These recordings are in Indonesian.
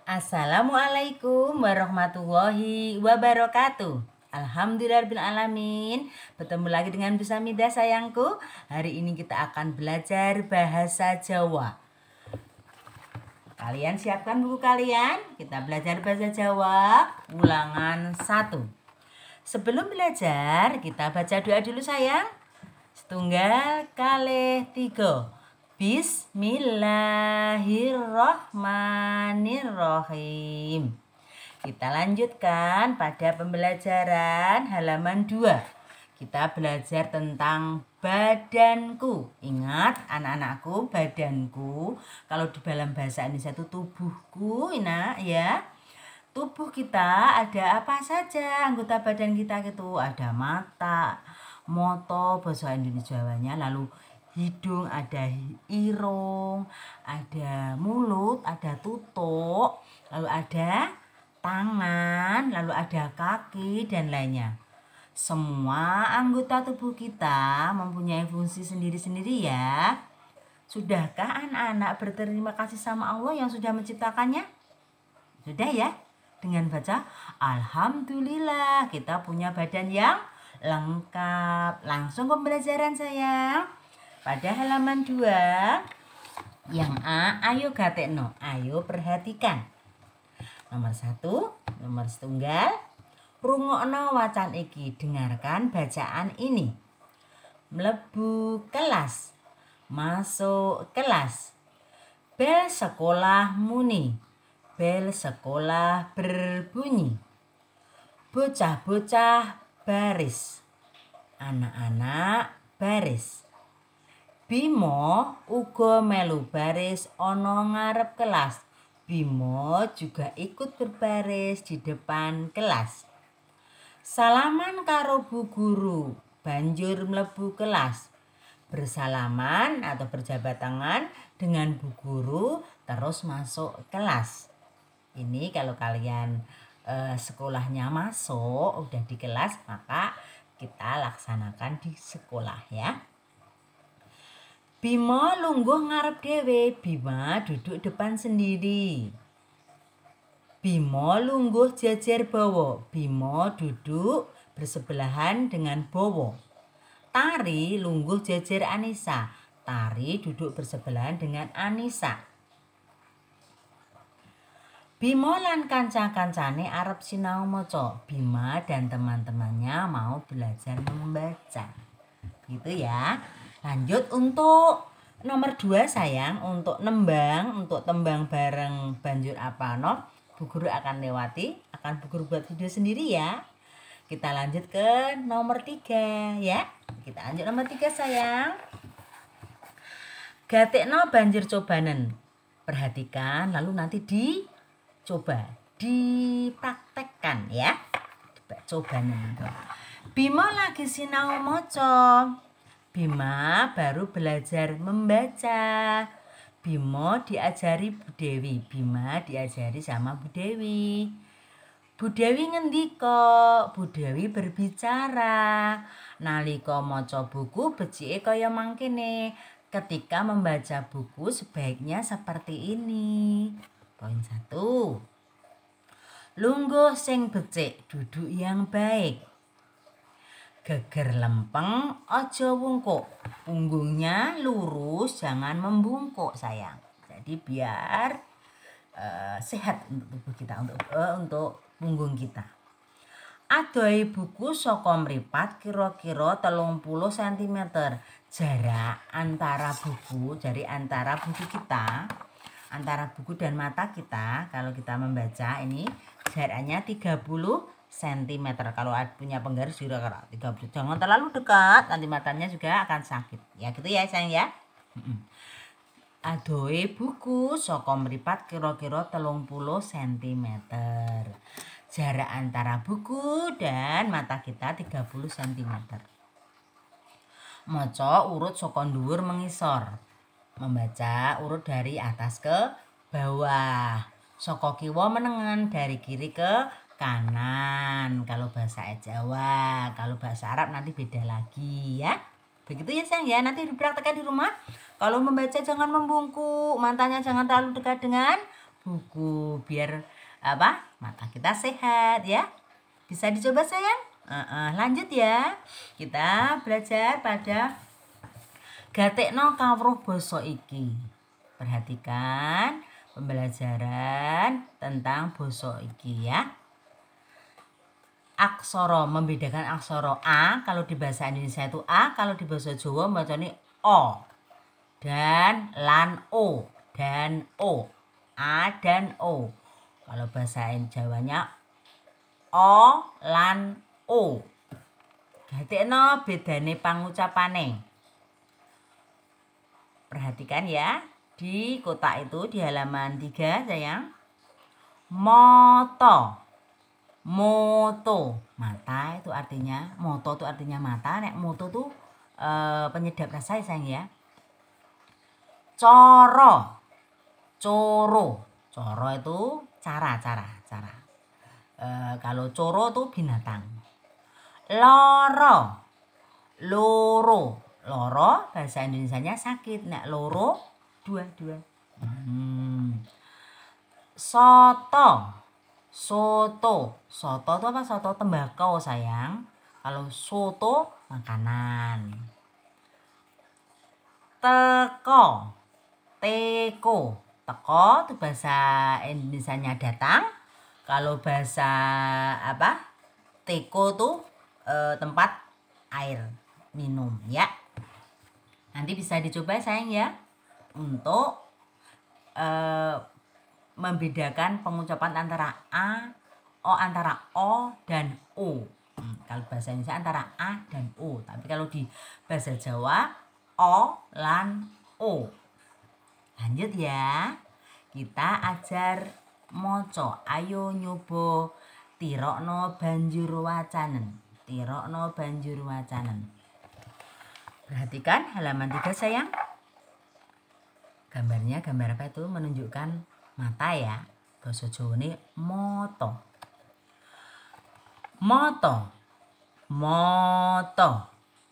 Assalamualaikum warahmatullahi wabarakatuh. Alhamdulillahirrahmanirrahim. Bertemu lagi dengan Bu Samidah sayangku. Hari ini kita akan belajar bahasa Jawa. Kalian siapkan buku kalian. Kita belajar bahasa Jawa ulangan 1. Sebelum belajar kita baca doa dulu sayang. Setunggal kalih tiga. Bismillahirrohmanirrohim. Kita lanjutkan pada pembelajaran halaman 2. Kita belajar tentang badanku. Ingat anak-anakku, badanku. Kalau di dalam bahasa Indonesia itu tubuhku, nak ya. Tubuh kita ada apa saja anggota badan kita gitu. Ada mata, moto bahasa Indonesianya, lalu hidung, ada irung, ada mulut, ada tutuk, lalu ada tangan, lalu ada kaki dan lainnya. Semua anggota tubuh kita mempunyai fungsi sendiri-sendiri ya. Sudahkah anak-anak berterima kasih sama Allah yang sudah menciptakannya? Sudah ya? Dengan baca Alhamdulillah kita punya badan yang lengkap. Langsung pembelajaran sayang. Pada halaman 2 yang A, ayo gatekno, ayo perhatikan. Nomor 1, nomor setunggal, rungokno wacan iki, dengarkan bacaan ini. Mlebu kelas, masuk kelas. Bel sekolah muni, bel sekolah berbunyi. Bocah-bocah baris, anak-anak baris. Bimo uga melu baris ana ngarep kelas. Bimo juga ikut berbaris di depan kelas. Salaman karo bu guru, banjur mlebu kelas. Bersalaman atau berjabat tangan dengan bu guru terus masuk kelas. Ini kalau kalian sekolahnya masuk udah di kelas, maka kita laksanakan di sekolah ya. Bima lungguh ngarep dewe, Bima duduk depan sendiri. Bima lungguh jejer bawa, Bima duduk bersebelahan dengan Bowo. Tari lungguh jejer Anissa, Tari duduk bersebelahan dengan Anissa. Bima lan kanca-kancane arep sinau maca. Bima dan teman-temannya mau belajar membaca. Gitu ya. Lanjut untuk nomor 2 sayang, untuk nembang, untuk tembang bareng banjur apano, Bu Guru akan lewati, akan Bu Guru buat video sendiri ya. Kita lanjut ke nomor 3 ya. Kita lanjut nomor 3 sayang. Gatekno banjur cobanen. Perhatikan lalu nanti dicoba, dipraktekkan ya. Cobanen. Bima lagi sinau maca. Bima baru belajar membaca. Bimo diajari Bu Dewi. Bima diajari sama Bu Dewi. Bu Dewi ngendika, Bu Dewi berbicara. Nalika maca buku becike kaya mangkene. Ketika membaca buku sebaiknya seperti ini. Poin 1. Lungguh sing becik, duduk yang baik. Geger lempeng, ojo wungkuk. Punggungnya lurus, jangan membungkuk sayang. Jadi biar sehat untuk tubuh kita, untuk punggung kita. Adohi buku saka mripat kira-kira 30 cm. Jarak antara buku, jadi antara buku kita, antara buku dan mata kita, kalau kita membaca ini jaraknya 30 cm. Kalau punya penggaris juga 30. Jangan terlalu dekat, nanti matanya juga akan sakit. Ya gitu ya sayang ya. Adohe buku saka mripat kira-kira 30 cm. Jarak antara buku dan mata kita 30 cm. Maca urut saka dhuwur mengisor. Membaca urut dari atas ke bawah. Saka kiwa menengan, dari kiri ke kanan kalau bahasa Jawa. Kalau bahasa Arab nanti beda lagi ya. Begitu ya sayang ya, nanti dipraktekkan di rumah. Kalau membaca jangan membungkuk, matanya jangan terlalu dekat dengan buku biar mata kita sehat ya. Bisa dicoba sayang. Lanjut ya, kita belajar pada gatekno kawruh basa iki. Perhatikan pembelajaran tentang basa iki ya. Aksara, membedakan aksara A, kalau di bahasa Indonesia itu A, kalau di bahasa Jawa bacanya O. Dan lan O, dan O. A dan O. Kalau bahasa Jawanya O lan O. Gatekno bedane pangucapane. Perhatikan ya, di kotak itu di halaman 3 sayang. Moto. Moto, mata itu artinya, moto itu artinya mata, nek moto tuh penyedap rasa ya sayang ya. Coro, coro, coro itu cara. Kalau coro tuh binatang. Loro, loro bahasa Indonesianya sakit, nek loro dua. Soto. Soto itu apa? Soto tembakau sayang. Kalau soto makanan. Teko. Teko itu bahasa Indonesianya datang. Kalau bahasa teko tuh tempat air minum ya. Nanti bisa dicoba sayang ya, untuk membedakan pengucapan antara antara O dan O. Kalau bahasa Indonesia antara A dan O, tapi kalau di bahasa Jawa O lan O. Lanjut ya, kita ajar moco. Ayo nyoba tirokno banjur wacanen. Perhatikan halaman 3 sayang. Gambarnya gambar apa itu? Menunjukkan mata ya. Basa Jawa ini moto.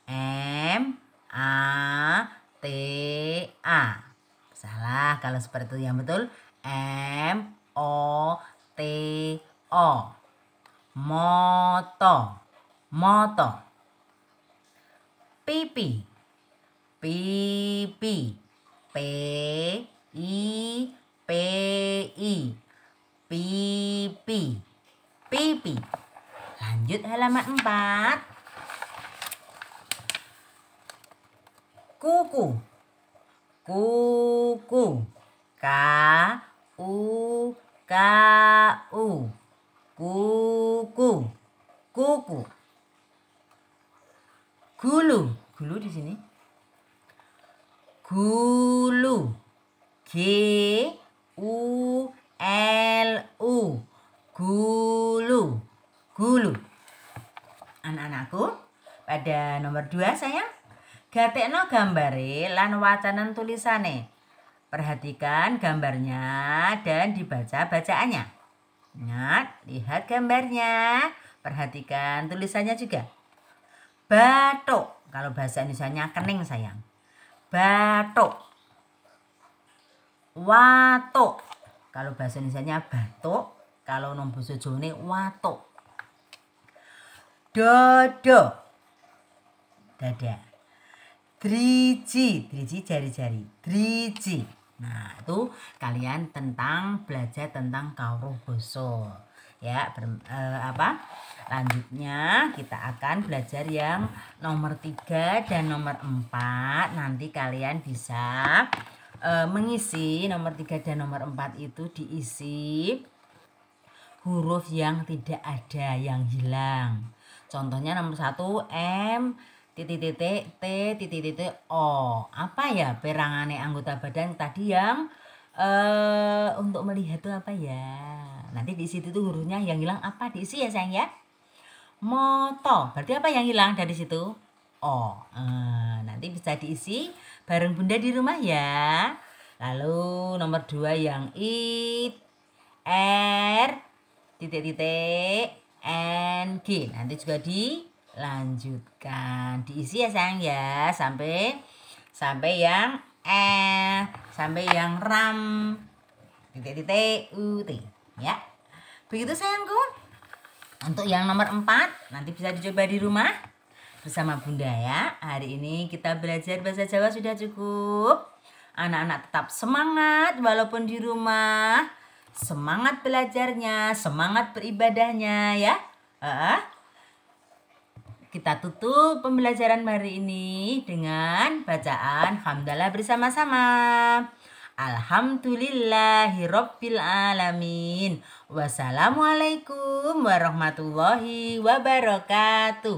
M-A-T-A. Salah kalau seperti itu, yang betul M-O-T-O. Moto. Pipi. Pipi. Lanjut halaman 4. Kuku. K-U-K-U. Kuku. Gulu di sini. Gulu. G-U-L-U. Gulu. Anak-anakku, pada nomor 2 sayang, gatekno gambare lan wacanan tulisane. Perhatikan gambarnya dan dibaca bacaannya. Ingat, lihat gambarnya, perhatikan tulisannya juga. Batuk, kalau bahasa Indonesianya kening sayang. Batuk. Watuk, kalau bahasa Indonesianya batuk, kalau nom basa Jawane watuk. Dodo, dada. Driji jari-jari. Driji. Nah, itu kalian belajar tentang kawruh basa. Ya, lanjutnya kita akan belajar yang nomor 3 dan nomor 4. Nanti kalian bisa mengisi nomor 3 dan nomor 4 itu diisi huruf yang tidak ada, yang hilang. Contohnya nomor 1 M T O. Apa ya perangane anggota badan tadi yang untuk melihat itu apa ya? Nanti di situ tuh hurufnya yang hilang apa, diisi ya sayang ya. Moto, berarti apa yang hilang dari situ? O. Nanti bisa diisi bareng Bunda di rumah ya. Lalu nomor 2 yang I R N G. Nanti juga dilanjutkan, diisi ya sayang ya, sampai yang sampai yang ram titik ut ya. Begitu sayangku. Untuk yang nomor 4 nanti bisa dicoba di rumah bersama Bunda ya. Hari ini kita belajar bahasa Jawa sudah cukup. Anak-anak tetap semangat walaupun di rumah. Semangat belajarnya, semangat beribadahnya ya. Kita tutup pembelajaran hari ini dengan bacaan hamdalah bersama-sama. Alhamdulillahirabbil alamin. Wassalamualaikum warahmatullahi wabarakatuh.